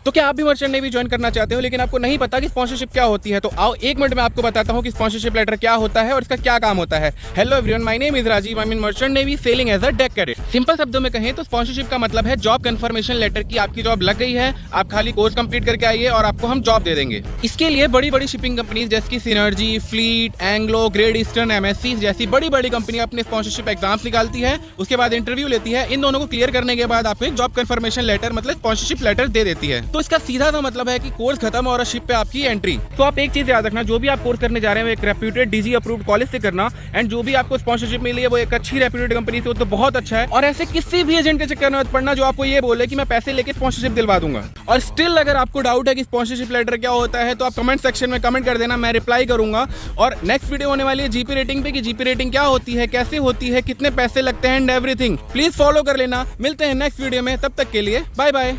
तो क्या आप भी मर्चेंट नेवी ज्वाइन करना चाहते हो लेकिन आपको नहीं पता कि स्पॉन्सरशिप क्या होती है? तो आओ 1 मिनट में आपको बताता हूँ कि स्पॉन्सरशिप लेटर क्या होता है और इसका क्या काम होता है। Hello everyone, my name is Rajeev, I am in merchant navy sailing as a deck cadet. Simple शब्दों में कहें तो स्पॉन्सरशिप का मतलब है जॉब कंफर्मेशन लेटर की आपकी जॉब लग गई है, आप खाली कोर्स कंप्लीट करके आइए और आपको हम जॉब दे देंगे। इसके लिए बड़ी बड़ी शिपिंग कंपनीज जैसे कि synergy, fleet, Anglo, great eastern, MSc जैसी बड़ी बड़ी कंपनी अपने स्पॉन्सरशिप एग्जाम्स निकालती है, उसके बाद इंटरव्यू लेती है। इन दोनों को क्लियर करने के बाद आपको एक जॉब कंफर्मेशन लेटर मतलब स्पॉन्सरशिप लेटर दे देती है। तो इसका सीधा सा मतलब है कि कोर्स खत्म और शिप पे आपकी एंट्री। तो आप एक चीज याद रखना, जो भी आप कोर्स करने जा रहे हैं वो एक रेप्यूटेड डीजी अप्रूव्ड कॉलेज से करना, एंड जो भी आपको स्पॉन्सरशिप मिली है वो एक अच्छी रेप्यूटेड कंपनी से, तो बहुत अच्छा है। और ऐसे किसी भी एजेंट के चक्कर में मत पड़ना जो आपको ये बोले कि मैं पैसे लेके स्पॉन्सरशिप दिलवा दूंगा। और स्टिल अगर आपको डाउट है कि स्पॉन्सरशिप लेटर क्या होता है तो आप कमेंट सेक्शन में कमेंट कर देना, मैं रिप्लाई करूंगा। और नेक्स्ट वीडियो होने वाली है जीपी रेटिंग पे, कि जीपी रेटिंग क्या होती है, कैसे होती है, कितने पैसे लगते हैं एंड एवरीथिंग। प्लीज फॉलो कर लेना। मिलते हैं नेक्स्ट वीडियो में, तब तक के लिए बाय बाय।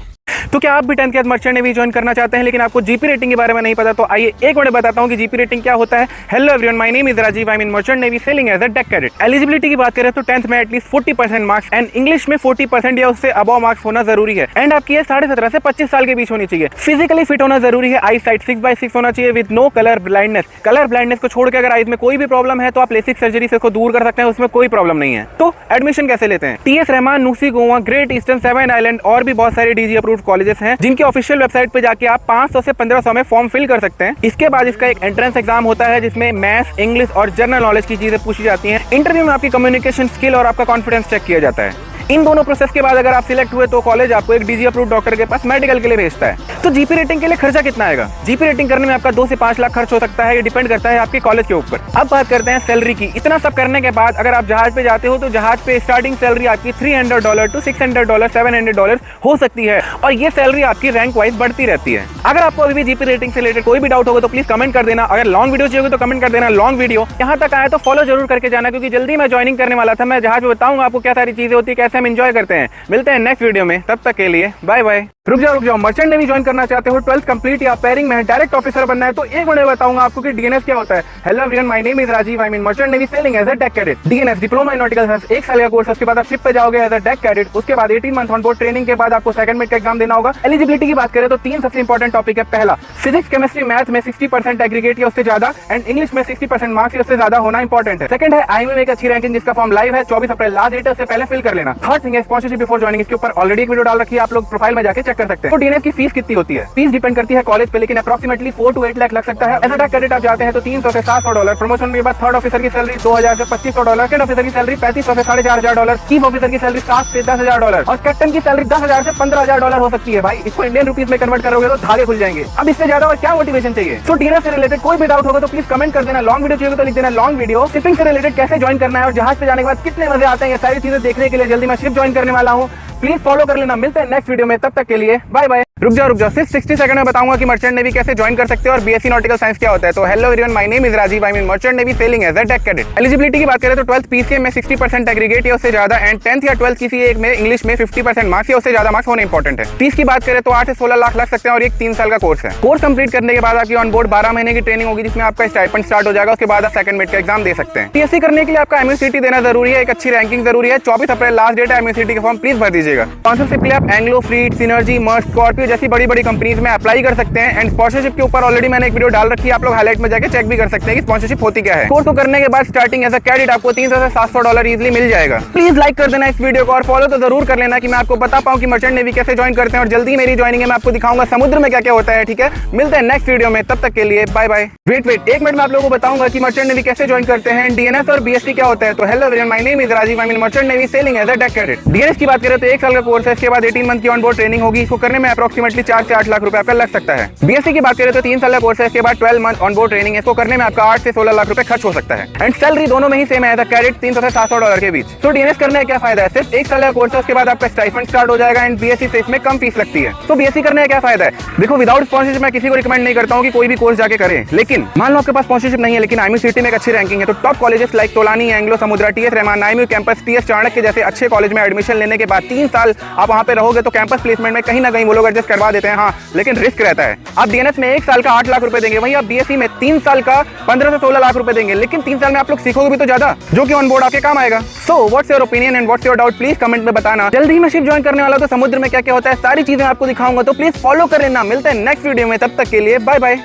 तो क्या आप भी 10th के बाद मर्चेंट नेवी ज्वाइन करना चाहते हैं लेकिन आपको जीपी रेटिंग के बारे में नहीं पता? तो आइए एक मिनट बताता हूं कि जीपी रेटिंग क्या होता है। Hello everyone, my name is Rajeev, I am in merchant navy sailing as a deck cadet. Eligibility की बात करें तो 10th में एटलीस्ट 40% मार्क्स एंड इंग्लिश में 40% या उससे अबव मार्क्स होना जरूरी है, एंड आपकी 17.5 से 25 साल के बीच होनी चाहिए। फिजिकली फिट होना जरूरी है, आई साइट 6/6 होना चाहिए with no colour blindness. Colour blindness को छोड़ के अगर आईज में कोई भी प्रॉब्लम है तो आप लेसिक सर्जरी से इसको दूर कर सकते हैं, उसमें कोई प्रॉब्लम नहीं है। तो एडमिशन कैसे लेते हैं? TS Rahman, NUSI Goa, Great Eastern, Seven Island और भी बहुत सारे डीजी अप्रूव्ड कॉलेजेस हैं जिनके ऑफिशियल वेबसाइट पे जाके आप 500 से 1500 में फॉर्म फिल कर सकते हैं। इसके बाद इसका एक एंट्रेंस एग्जाम होता है जिसमें मैथ्स, इंग्लिश और जनरल नॉलेज की चीजें पूछी जाती हैं। इंटरव्यू में आपकी कम्युनिकेशन स्किल और आपका कॉन्फिडेंस चेक किया जाता है। इन दोनों प्रोसेस के बाद अगर आप सिलेक्ट हुए तो कॉलेज आपको एक डीजी अप्रूव्ड डॉक्टर के पास मेडिकल के लिए भेजता है। तो जीपी रेटिंग के लिए खर्चा कितना आएगा? जीपी रेटिंग करने में आपका 2 से 5 लाख खर्च हो सकता है, ये डिपेंड करता है आपके कॉलेज के ऊपर। अब बात करते हैं सैलरी की। इतना सब करने के बाद अगर आप जहाज पे जाते हो तो जहाज पे स्टार्टिंग सैलरी आपकी $300 to $600, $700 हो सकती है, और ये सैलरी आपकी रैंक वाइज बढ़ती रहती है। अगर आपको अभी भी जीपी रेटिंग से रिलेटेड कोई भी डाउट होगा तो प्लीज कमेंट कर देना। अगर लॉन्ग वीडियो चाहिए तो कमेंट कर देना लॉन्ग वीडियो। यहाँ तक आया तो फॉलो जरूर करके जाना, क्योंकि जल्दी मैं ज्वाइनिंग करने वाला था। मैं जहाज में बताऊंगा आपको क्या सारी चीजें होती है, कैसे हम एंजॉय करते हैं। मिलते हैं नेक्स्ट वीडियो में, तब तक के लिए बाय बाय। रुक जाओ, मर्चेंट नेवी ज्वाइन करना चाहते हो, 12th कंप्लीट या पेयरिंग में डायरेक्ट ऑफिसर बनना है, तो एक मिनट बताऊंगा आपको कि डीएनएस क्या होता है। Hello everyone, my name is Rajeev, I am in merchant navy sailing as a deck cadet. DNS diploma in nautical science 1 साल का कोर्स है, उसके बाद आप शिप पे जाओगे एज अ डेक कैडेट। उसके बाद 18 मंथ ऑन बोर्ड ट्रेनिंग के बाद आपको सेकंड मिड का एग्जाम देना होगा। एलिजिबिलिटी की बात करें तो 3 सबसे इंपॉर्टेंट टॉपिक है। पहला, फिजिक्स, केमिस्ट्री, मैथ में 60% एग्रीगेट या उससे ज्यादा, एंड इंग्लिश में 60% मार्क्स या उससे ज्यादा होना इंपॉर्टेंट है। सेकंड है आईएमए में एक अच्छी रैंकिंग, जिसका फॉर्म लाइव है, 24 अप्रैल लास्ट डेट है, उससे पहले फिल कर लेना। थर्ड थिंग है स्पॉन्सरशिप बिफोर ज्वाइनिंग। इसके ऊपर ऑलरेडी एक वीडियो डाल रखी है, आप लोग प्रोफाइल में जाके चेक कर सकते हैं। तो डीएनएस की फीस कितनी होती है? फीस डिपेंड करती है कॉलेज पे, लेकिन अप्रोक्सीमेटली 4 to 8 लाख लग सकता है। एज अ डेक कैडेट आप जाते हैं तो $300 से $700। प्रमोशन के बाद थर्ड ऑफिसर की सैलरी $2000 से $2500, सेकंड ऑफिसर की सैलरी $3500 से $4500, चीफ ऑफिसर की सैलरी $7 से $10,000 और कैप्टन की सैलरी $10,000 से $15,000 हो सकती है। भाई इसको इंडियन रुपीस में कन्वर्ट करोगे तो धागे खुल जाएंगे। अब इससे ज्यादा और क्या मोटिवेशन चाहिए? तो डीएनएस से रिलेटेड कोई भी डाउट होगा तो प्लीज कमेंट कर देना। लॉन्ग वीडियो चाहिए तो लिख देना लॉन्ग वीडियो। शिपिंग से रिलेटेड कैसे ज्वाइन करना है और जहाज पे जाने के बाद कितने मजे आते हैं, ये सारी चीजें देखने के लिए जल्दी मैं शिप ज्वाइन करने वाला हूँ। प्लीज फॉलो कर लेना। मिलते हैं नेक्स्ट वीडियो में, तब तक के लिए बाय बाय। रुक जाओ, सिर्फ 60 सेकंड में बताऊंगा कि मर्चेंट नेवी कैसे ज्वाइन कर सकते हैं और बीएससी नॉटिकल साइंस क्या होता है। तो hello everyone, my name is Rajeev, I am in merchant navy sailing as a deck cadet. Eligibility की बात करें तो 12th पीसीएम में 60% एग्रीगेट या उससे ज्यादा, एंड 10th या 12th किसी एक में इंग्लिश में 50% मार्क्स या उससे ज्यादा मार्क्स होने इंपॉर्टेंट है। फीस की बात करें तो 8 से 16 लाख लग सकते हैं और एक 3 साल का कोर्स है। कोर्स कंप्लीट करने के बाद आपकी ऑन बोर्ड 12 महीने की ट्रेनिंग होगी, जिसमें आपका स्टाइपेंड स्टार्ट हो जाएगा। उसके बाद आप सेकंड मिड का एग्जाम दे सकते हैं। पीएससी करने के लिए आपका एमयूसीटी देना जरूरी है, एक अच्छी रैंकिंग जरूरी है। 24 अप्रैल लास्ट डेट है, एमयूसीटी के फॉर्म प्लीज भर दीजिएगा। स्पॉन्सरशिप के लिए आप एंग्लो, फ्लीट, सिनर्जी, मर्स, स्कॉर्पियो जैसी बड़ी बड़ी कंपनीज में अप्लाई कर सकते हैं। एंड स्पॉन्सरशिप के ऊपर ऑलरेडी मैंने एक वीडियो डाल रखी है, आप लोग हाईलाइट में जाके चेक भी कर सकते हैं कि स्पॉन्सरशिप होती क्या है। कोर्स को करने के बाद स्टार्टिंग एज अ कैडेट आपको $300 से $700 इजीली मिल जाएगा। प्लीज लाइक कर देना इस वीडियो को और फॉलो तो जरूर कर लेना कि मैं आपको बता पाऊं कि मर्चेंट नेवी कैसे ज्वाइन करते हैं। और जल्दी मेरी ज्वाइनिंग है, मैं आपको दिखाऊंगा समुद्र में क्या क्या होता है। ठीक है, मिलते हैं नेक्स्ट वीडियो में, तब तक के लिए बाय बाय। वेट एक मिनट में आप लोगों को बताऊंगा कि मर्चेंट नेवी कैसे ज्वाइन करते हैं, डीएनएस और बीएससी क्या होता है। तो hello everyone, my name is Rajeev, I am in merchant navy sailing as a deck cadet. DNS की बात करें तो 1 साल का कोर्स है, इसके बाद 18 मंथ की ऑन बोर्ड ट्रेनिंग होगी। इसको करने में अप्रोक्सीमेटली 4 से 8 लाख रुपए आपका लग सकता है। बीएससी की बात करें तो 3 साल का कोर्स है, इसके बाद 12 मंथ ऑन बोर्ड ट्रेनिंग है। इसको करने में आपका 8 से 16 लाख रुपए खर्च हो सकता है। एंड सैलरी दोनों में ही सेम है, एज अ कैडेट $300 से $700 के बीच। तो डीएनएस करने का क्या फायदा है? सिर्फ 1 साल का कोर्स है, उसके बाद आपका स्टाइपेंड स्टार्ट हो जाएगा। एंड बीएससी से इसमें कम फीस लगती है। तो बीएससी करने का क्या फायदा है? देखो, विदाउट स्पॉन्सरशिप मैं किसी को रिकमेंड नहीं करता हूँ कि कोई भी कोर्स जाके करे, लेकिन मान लो आपके पास स्पॉन्सरशिप नहीं है लेकिन आईएमयूसीटी में एक अच्छी रैंकिंग है, तो top colleges like Tolani, Anglo, Samudra, TS Rahman, IMU campus, TS Chanakya जैसे अच्छे कॉलेज में एडमिशन लेने के बाद 3 साल आप वहां पे रहोगे तो कैंपस प्लेसमेंट में कहीं ना कहीं वो लोग एडजस्ट डीएनएस करवा देते हैं, हाँ, लेकिन रिस्क रहता है। आप डीएनएस में 1 साल का 8 लाख रुपए देंगे, वहीं आप बीएससी में 3 साल का 15 से 16 लाख रुपए देंगे, लेकिन 3 साल में आप लोग सीखोगे भी तो ज्यादा, जो कि ऑन बोर्ड आपके काम आएगा। So what's your opinion and what's your doubt, please comment में बताना। जल्दी ही मैं शिप ज्वाइन करने वाला, तो समुद्र में क्या क्या होता है सारी चीजें आपको दिखाऊंगा, तो प्लीज फॉलो कर लेना। मिलते हैं नेक्स्ट वीडियो में, तब तक के लिए बाय बाय।